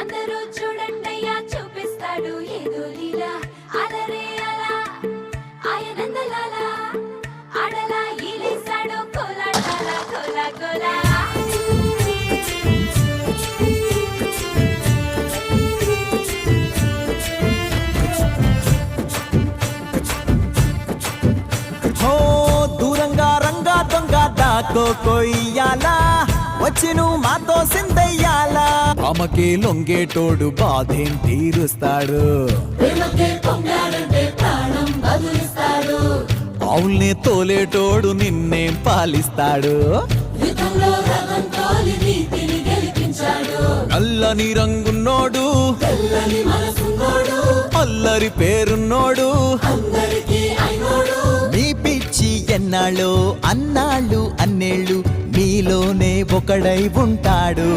అందరూ చూడండయ్యా చూపిస్తాడు ఏదో లీలా అలరే అలా ఆయనందలాల ఆడలా ఈలేశాడు కోలాటాల కోలా కోలా దూరంగా రంగా దొంగ దాకో కొయ్యాలా వచ్చి నువ్వు మాతో సిందయ్యాలా ఆమెకే లొంగేటోడు బాధేం తీరుస్తాడు ఆవుల్ని తోలేటోడు నిన్నేం పాలిస్తాడు నల్లని రంగున్నోడు అల్లరి పేరున్నోడు మీ పిచ్చి ఎన్నాళ్ళు అన్నాళ్ళు అన్నేళ్ళు మీలోనే ఒకడై ఉంటాడు.